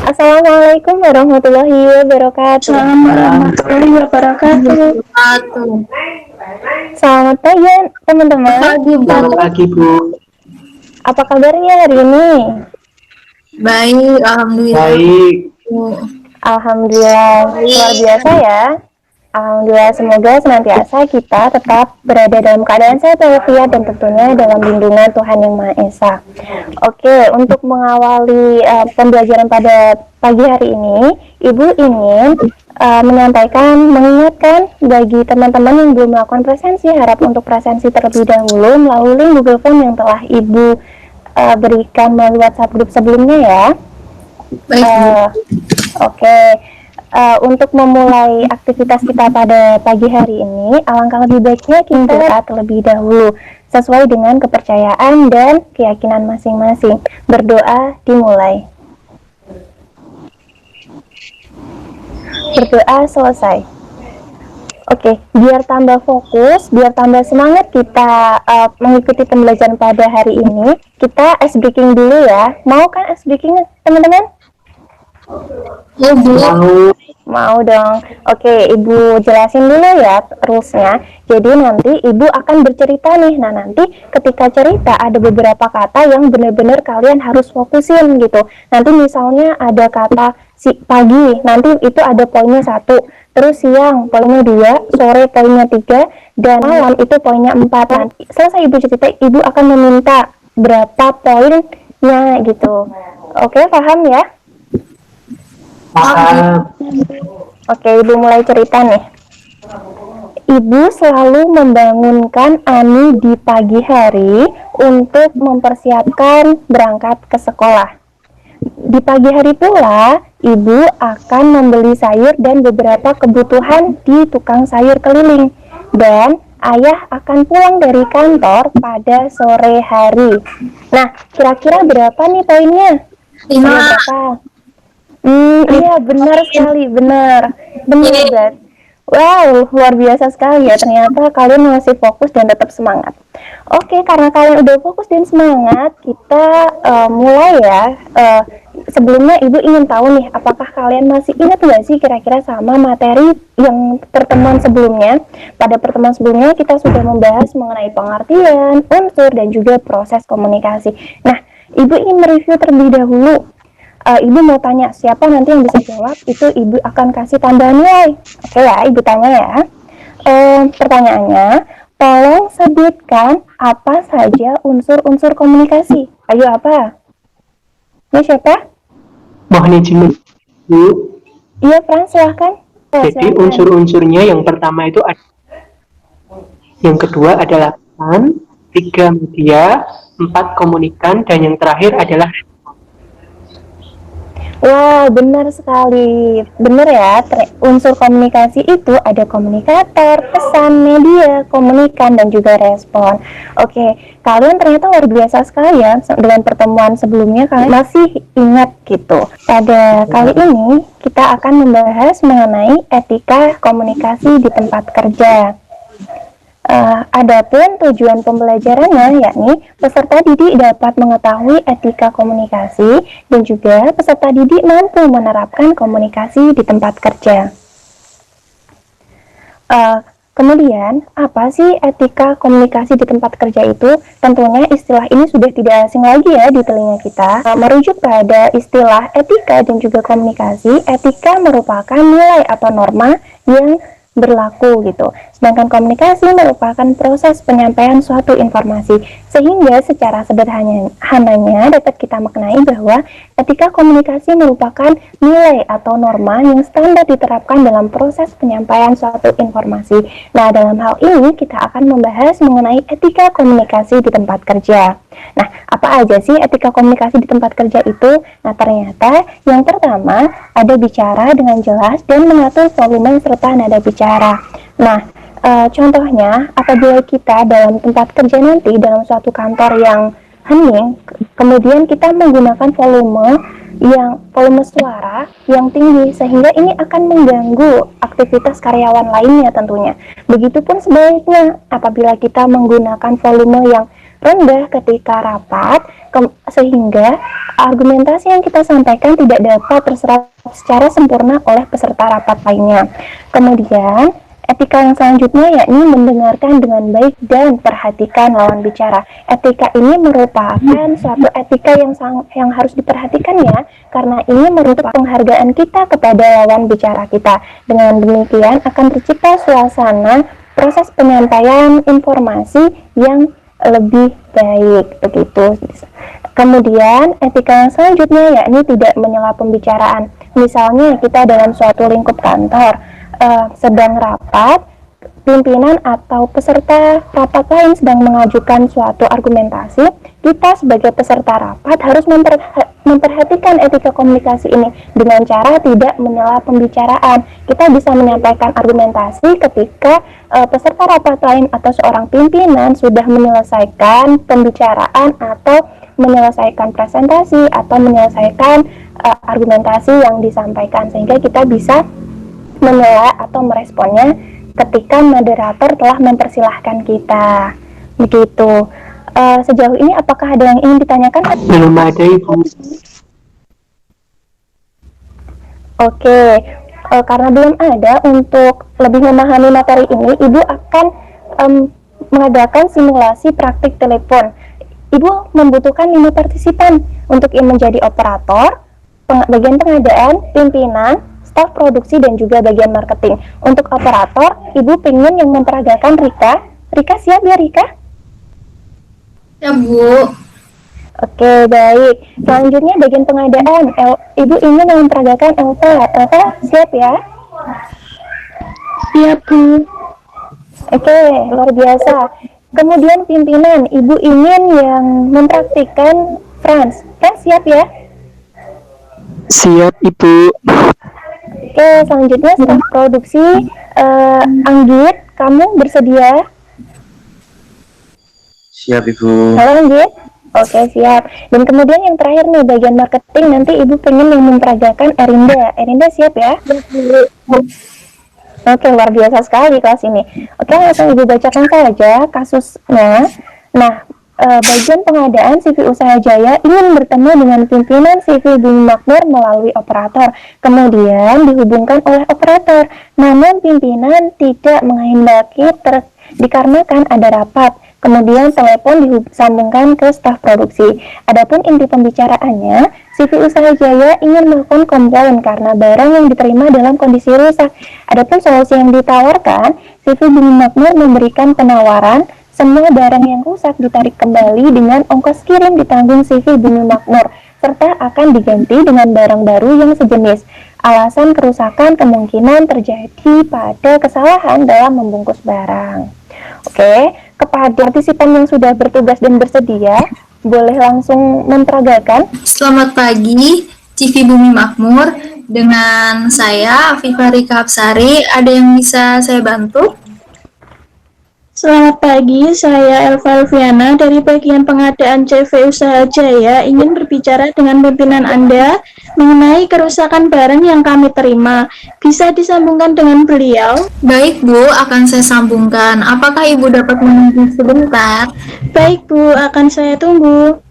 Assalamualaikum warahmatullahi wabarakatuh. Warahmatullahi wabarakatuh. Selamat pagi teman-teman. Selamat pagi Bu. Apa kabarnya hari ini? Baik, alhamdulillah. Baik. Alhamdulillah, luar biasa ya. Alhamdulillah, semoga senantiasa kita tetap berada dalam keadaan sehat walafiat dan tentunya dalam lindungan Tuhan Yang Maha Esa. Oke, untuk mengawali pembelajaran pada pagi hari ini, Ibu ingin mengingatkan bagi teman-teman yang belum melakukan presensi, harap untuk presensi terlebih dahulu melalui link Google Form yang telah Ibu berikan melalui WhatsApp grup sebelumnya ya. Oke. Untuk memulai aktivitas kita pada pagi hari ini, alangkah lebih baiknya kita berdoa terlebih dahulu sesuai dengan kepercayaan dan keyakinan masing-masing. Berdoa dimulai. Berdoa selesai. Oke, biar tambah fokus, biar tambah semangat kita mengikuti pembelajaran pada hari ini, kita ice breaking dulu ya. Mau kan ice breaking teman-teman? Mau dong. Oke, Ibu jelasin dulu ya rules-nya. Jadi nanti Ibu akan bercerita nih. Nah, nanti ketika cerita ada beberapa kata yang benar-benar kalian harus fokusin gitu. Nanti misalnya ada kata pagi, nanti itu ada poinnya 1. Terus siang poinnya 2, sore poinnya 3, dan malam itu poinnya 4. Nanti selesai Ibu cerita, Ibu akan meminta berapa poinnya gitu. Oke, paham ya? Oke, Ibu mulai cerita nih. Ibu selalu membangunkan Ani di pagi hari untuk mempersiapkan berangkat ke sekolah. Di pagi hari pula, Ibu akan membeli sayur dan beberapa kebutuhan di tukang sayur keliling. Dan Ayah akan pulang dari kantor pada sore hari. Nah, kira-kira berapa nih poinnya? 5. Berapa? Iya, benar sekali, benar guys. Wow, luar biasa sekali ya, ternyata kalian masih fokus dan tetap semangat. Oke, karena kalian udah fokus dan semangat, kita mulai ya. Sebelumnya Ibu ingin tahu nih, apakah kalian masih ingat nggak sih kira-kira sama materi yang pertemuan sebelumnya? Pada pertemuan sebelumnya kita sudah membahas mengenai pengertian, unsur, dan juga proses komunikasi. Nah, Ibu ingin mereview terlebih dahulu. Ibu mau tanya siapa nanti yang bisa jawab, itu Ibu akan kasih tambahan nilai. Oke ya, Ibu tanya ya. Pertanyaannya, tolong sebutkan apa saja unsur-unsur komunikasi. Ayo apa? Ini siapa? Mohon izin Bu. Iya, Fran, silahkan. Jadi unsur-unsurnya yang pertama itu ada, yang kedua adalah pesan, 3 media, 4 komunikan, dan yang terakhir adalah. Wah, benar sekali. Benar ya, unsur komunikasi itu ada komunikator, pesan, media, komunikan, dan juga respon. Oke, kalian ternyata luar biasa sekali ya. Dengan pertemuan sebelumnya kalian masih ingat gitu. Pada kali ini kita akan membahas mengenai etika komunikasi di tempat kerja. Adapun tujuan pembelajarannya yakni peserta didik dapat mengetahui etika komunikasi dan juga peserta didik mampu menerapkan komunikasi di tempat kerja. Kemudian, apa sih etika komunikasi di tempat kerja itu? Tentunya istilah ini sudah tidak asing lagi ya di telinga kita. Merujuk pada istilah etika dan juga komunikasi, etika merupakan nilai atau norma yang berlaku gitu. Sedangkan komunikasi merupakan proses penyampaian suatu informasi. Sehingga secara sederhananya dapat kita maknai bahwa etika komunikasi merupakan nilai atau norma yang standar diterapkan dalam proses penyampaian suatu informasi. Nah, dalam hal ini kita akan membahas mengenai etika komunikasi di tempat kerja. Nah, apa aja sih etika komunikasi di tempat kerja itu? Nah, ternyata yang pertama ada bicara dengan jelas dan mengatur volume serta nada bicara. Nah, contohnya apabila kita dalam tempat kerja nanti dalam suatu kantor yang hening, kemudian kita menggunakan volume yang volume suara yang tinggi, sehingga ini akan mengganggu aktivitas karyawan lainnya tentunya. Begitupun sebaliknya apabila kita menggunakan volume yang rendah ketika rapat, sehingga argumentasi yang kita sampaikan tidak dapat terserap secara sempurna oleh peserta rapat lainnya. Kemudian etika yang selanjutnya yakni mendengarkan dengan baik dan perhatikan lawan bicara. Etika ini merupakan suatu etika yang harus diperhatikan ya, karena ini merupakan penghargaan kita kepada lawan bicara kita. Dengan demikian akan tercipta suasana proses penyampaian informasi yang lebih baik begitu. Kemudian etika yang selanjutnya yakni tidak menyela pembicaraan. Misalnya kita dalam suatu lingkup kantor sedang rapat, pimpinan atau peserta rapat lain sedang mengajukan suatu argumentasi, kita sebagai peserta rapat harus memperhatikan etika komunikasi ini dengan cara tidak menyela pembicaraan. Kita bisa menyampaikan argumentasi ketika peserta rapat lain atau seorang pimpinan sudah menyelesaikan pembicaraan atau menyelesaikan presentasi atau menyelesaikan argumentasi yang disampaikan, sehingga kita bisa menela atau meresponnya ketika moderator telah mempersilahkan kita. Begitu. Sejauh ini apakah ada yang ingin ditanyakan? Belum ada, Ibu. Oke. Karena belum ada, untuk lebih memahami materi ini, Ibu akan mengadakan simulasi praktik telepon. Ibu membutuhkan 5 partisipan untuk menjadi operator, bagian pengadaan, pimpinan, staf produksi, dan juga bagian marketing. Untuk operator, Ibu pengen yang memperagakan Rika. Rika siap ya, Rika? Ya, Bu. Oke, baik. Selanjutnya bagian pengadaan, Ibu ingin yang memperagakan Elva. Elva siap ya? Siap, Bu. Oke, luar biasa. Kemudian pimpinan, Ibu ingin yang mempraktikkan Franz. Franz siap ya? Siap, Ibu. Oke, selanjutnya staf produksi, Anggit, kamu bersedia? Siap, Ibu. Halo Anggit? Oke, siap. Dan kemudian yang terakhir nih, bagian marketing, nanti Ibu pengen yang memperagakan Erinda. Erinda siap ya? Oke, luar biasa sekali kelas ini. Oke, langsung Ibu bacakan saja kasusnya. Nah, bagian pengadaan CV Usaha Jaya ingin bertemu dengan pimpinan CV Bumi Makmur melalui operator, kemudian dihubungkan oleh operator. Namun pimpinan tidak menghendaki dikarenakan ada rapat. Kemudian telepon disambungkan ke staf produksi. Adapun inti pembicaraannya, CV Usaha Jaya ingin melakukan komplain karena barang yang diterima dalam kondisi rusak. Adapun solusi yang ditawarkan, CV Bumi Makmur memberikan penawaran semua barang yang rusak ditarik kembali dengan ongkos kirim ditanggung CV Bumi Makmur, serta akan diganti dengan barang baru yang sejenis. Alasan kerusakan kemungkinan terjadi pada kesalahan dalam membungkus barang. Oke, kepada partisipan yang sudah bertugas dan bersedia, boleh langsung memperagakan. Selamat pagi, CV Bumi Makmur. Dengan saya, Afifah Rika Hapsari. Ada yang bisa saya bantu? Selamat pagi, saya Elva Elviana dari bagian pengadaan CV Usaha Jaya ingin berbicara dengan pimpinan Anda mengenai kerusakan barang yang kami terima. Bisa disambungkan dengan beliau? Baik, Bu, akan saya sambungkan. Apakah Ibu dapat menunggu sebentar? Baik, Bu, akan saya tunggu.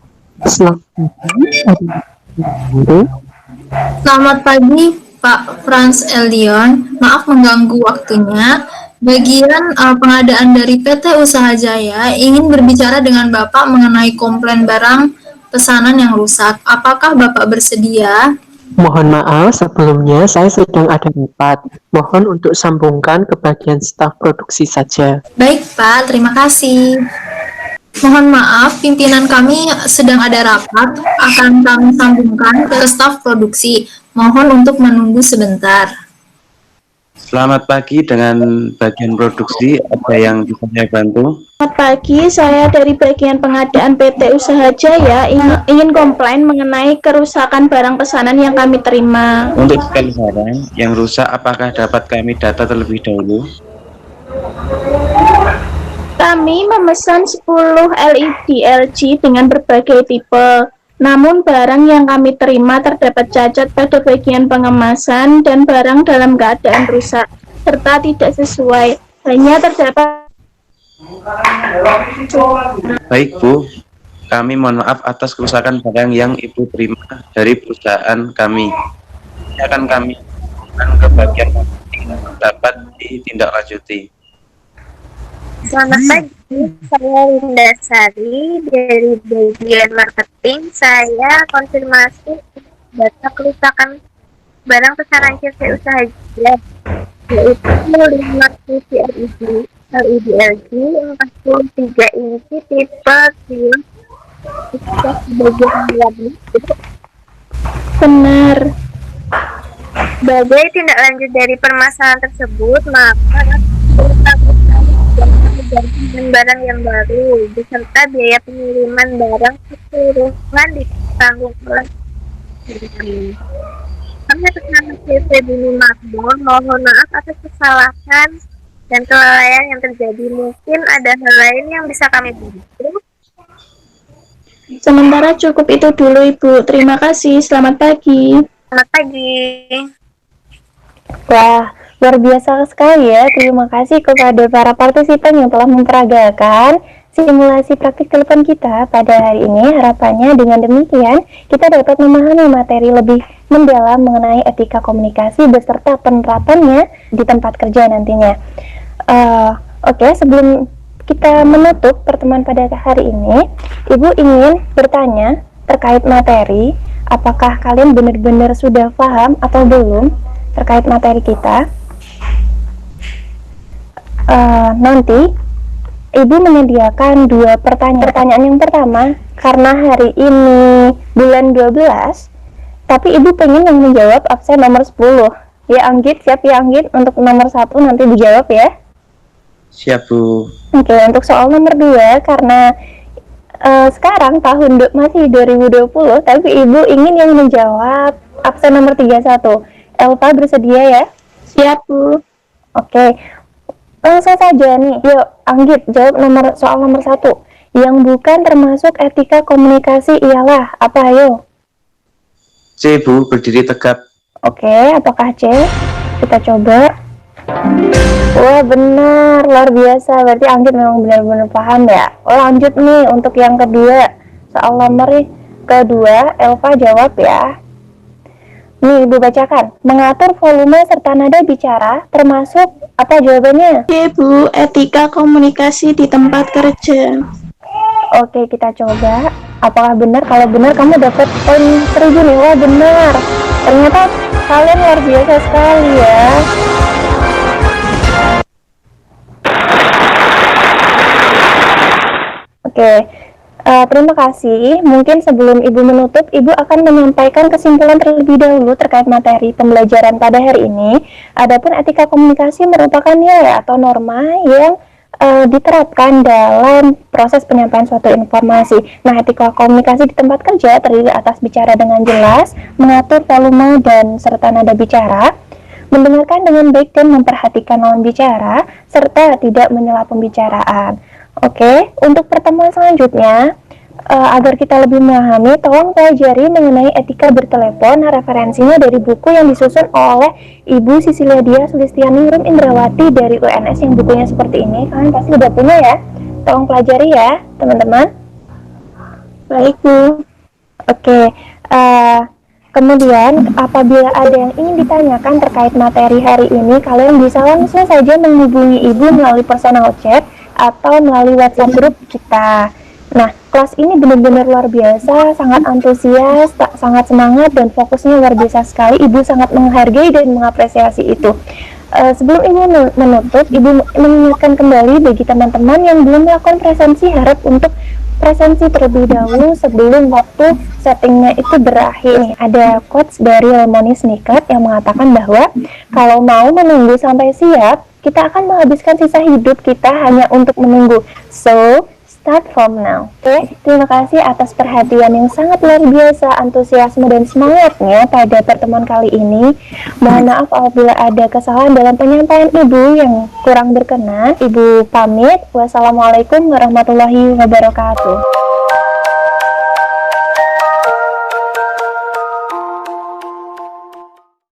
Selamat pagi, Pak Franz Eldion. Maaf mengganggu waktunya. Bagian pengadaan dari PT Usaha Jaya ingin berbicara dengan Bapak mengenai komplain barang pesanan yang rusak. Apakah Bapak bersedia? Mohon maaf, sebelumnya saya sedang ada rapat. Mohon untuk sambungkan ke bagian staf produksi saja. Baik, Pak. Terima kasih. Mohon maaf, pimpinan kami sedang ada rapat. Akan kami sambungkan ke staf produksi. Mohon untuk menunggu sebentar. Selamat pagi, dengan bagian produksi, ada yang bisa saya bantu? Selamat pagi, saya dari bagian pengadaan PT Usaha Jaya ingin komplain mengenai kerusakan barang pesanan yang kami terima. Untuk sekali barang yang rusak, apakah dapat kami data terlebih dahulu? Kami memesan 10 LED LG dengan berbagai tipe. Namun barang yang kami terima terdapat cacat pada bagian pengemasan dan barang dalam keadaan rusak serta tidak sesuai. Hanya terdapat Baik Bu, kami mohon maaf atas kerusakan barang yang Ibu terima dari perusahaan kami. Ini akan kami lakukan ke bagian marketing dapat ditindaklanjuti. Selamat pagi, saya Linda Sari dari bagian marketing. Saya konfirmasi data kerusakan barang pesanan CV Usaha Jaya, yaitu 5 TV LED LG 43 inci tipe Trios bagian warna. benar. Sebagai tindak lanjut dari permasalahan tersebut, maka dan barang yang baru beserta biaya pengiriman barang keseluruhan ditanggung oleh kami. Kami atas nama CV Bumi Makmur mohon maaf atas kesalahan dan kelalaian yang terjadi. Mungkin ada hal lain yang bisa kami bantu. Sementara cukup itu dulu Ibu. Terima kasih. Selamat pagi. Selamat pagi. Wah, luar biasa sekali ya. Terima kasih kepada para partisipan yang telah memperagakan simulasi praktik telepon kita pada hari ini. Harapannya dengan demikian kita dapat memahami materi lebih mendalam mengenai etika komunikasi beserta penerapannya di tempat kerja nantinya. Oke, sebelum kita menutup pertemuan pada hari ini, Ibu ingin bertanya terkait materi. Apakah kalian benar-benar sudah paham atau belum terkait materi kita? Nanti Ibu menyediakan 2 pertanyaan. Pertanyaan yang pertama, karena hari ini bulan 12, tapi Ibu pengen yang menjawab absen nomor 10. Ya Anggit, siap ya Anggit? Untuk nomor 1 nanti dijawab ya. Siap Bu. Oke, untuk soal nomor 2, karena sekarang masih 2020, tapi Ibu ingin yang menjawab absen nomor 31. Elva bersedia ya? Siap Bu. Oke, langsung saja nih. Yuk, Anggit, jawab soal nomor 1. Yang bukan termasuk etika komunikasi ialah apa, ayo? C Bu, berdiri tegap. Oke, apakah C? Kita coba. Wah, benar, luar biasa. Berarti Anggit memang benar-benar paham ya. Lanjut nih untuk yang kedua. Soal nomor kedua, Elva jawab ya. Nih, Ibu bacakan. Mengatur volume serta nada bicara termasuk apa jawabannya? Oke Bu, etika komunikasi di tempat kerja. Oke, kita coba. Apakah benar? Kalau benar, kamu dapat poin 1000 nih. Wah, benar. Ternyata kalian luar biasa sekali ya. Oke, terima kasih. Mungkin sebelum Ibu menutup, Ibu akan menyampaikan kesimpulan terlebih dahulu terkait materi pembelajaran pada hari ini. Adapun etika komunikasi merupakan nilai atau norma yang diterapkan dalam proses penyampaian suatu informasi. Nah, etika komunikasi di tempat kerja terdiri atas bicara dengan jelas, mengatur volume dan serta nada bicara, mendengarkan dengan baik dan memperhatikan lawan bicara, serta tidak menyela pembicaraan. Oke, untuk pertemuan selanjutnya, agar kita lebih memahami, tolong pelajari mengenai etika bertelepon. Referensinya dari buku yang disusun oleh Ibu Sisilia Dia Sulistiani Rum Indrawati dari UNS yang bukunya seperti ini. Kalian pasti udah punya ya. Tolong pelajari ya, teman-teman. Baik Bu. Oke, kemudian apabila ada yang ingin ditanyakan terkait materi hari ini, kalian bisa langsung saja menghubungi Ibu melalui personal chat atau melalui WhatsApp grup kita. Nah, kelas ini benar-benar luar biasa, sangat antusias, sangat semangat, dan fokusnya luar biasa sekali. Ibu sangat menghargai dan mengapresiasi itu. Sebelum Ibu menutup, Ibu mengingatkan kembali bagi teman-teman yang belum melakukan presensi, harap untuk presensi terlebih dahulu sebelum waktu settingnya itu berakhir. Nih, ada quotes dari Lemony Snicket yang mengatakan bahwa kalau mau menunggu sampai siap, kita akan menghabiskan sisa hidup kita hanya untuk menunggu. So, start from now. Oke, terima kasih atas perhatian yang sangat luar biasa, antusiasme dan semangatnya pada pertemuan kali ini. Mohon maaf apabila ada kesalahan dalam penyampaian Ibu yang kurang berkenan. Ibu pamit. Wassalamualaikum warahmatullahi wabarakatuh.